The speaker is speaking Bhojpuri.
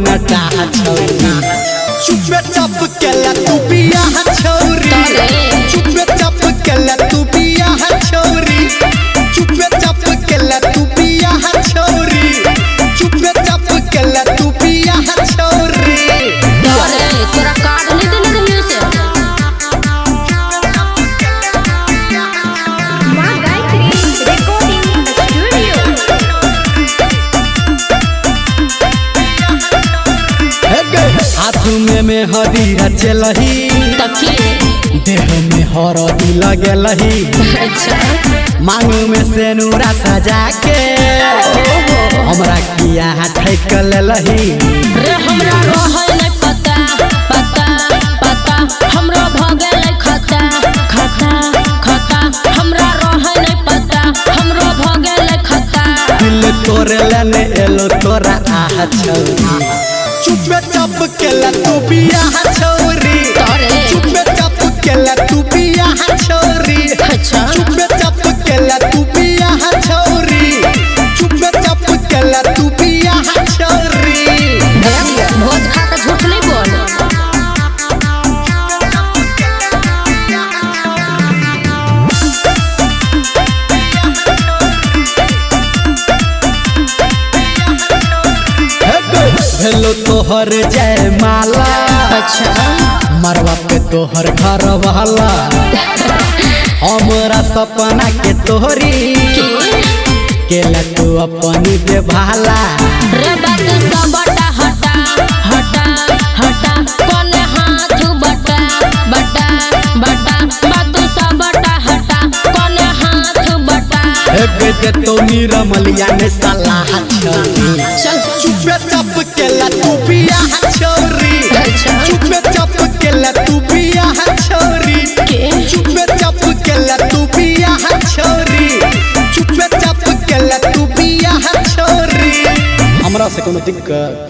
नटा छौरी चुपे चप केला तू पिया छौरी चुपे चप केला तू पिया छौरी चुपे चप केला तू पिया छौरी चुपे चप केला तू पिया छौरी तोरा कार्ड नहीं देने रही से मां गायत्री रिकॉर्डिंग स्टूडियो हाथ में हदीरा चलही देह में हरदी लगलही मांग में सेनुरा सजा के हमरा किया ठेक लेलही रे हमरा रहल नहीं पता पता पता हमरा भगल खता खता खता हमरा रहल नहीं पता हमरा भगल खता दिल तोरे लेने एलो तोरा आह छौरी चुपे चप केला तू पिया छौरी चुपे चप केला तू पिया छौरी चुपे चप केला तू पिया छौरी चुपे चप केला तू पिया छौरी भोज खा के झूठ नहीं बोल हेलो तोहर जय माला मरवा पे तोहर घर वाला हमरा सपना के तोहरी केला तू अपनी पे भाला रे बात सब बटा हटा हटा हटा कोने हाथ बटा बटा बटा बात सब बटा हटा कोने हाथ बटा दे तो निरमलिया ने सलाह छौरी चल चुपे चप केला तू पिया छौरी चुपे चप केला तू पिया छौरी चुपे चप केला तू पिया छौरी चुपे चप केला तू पिया छौरी हमरा से कोनो दिक्कत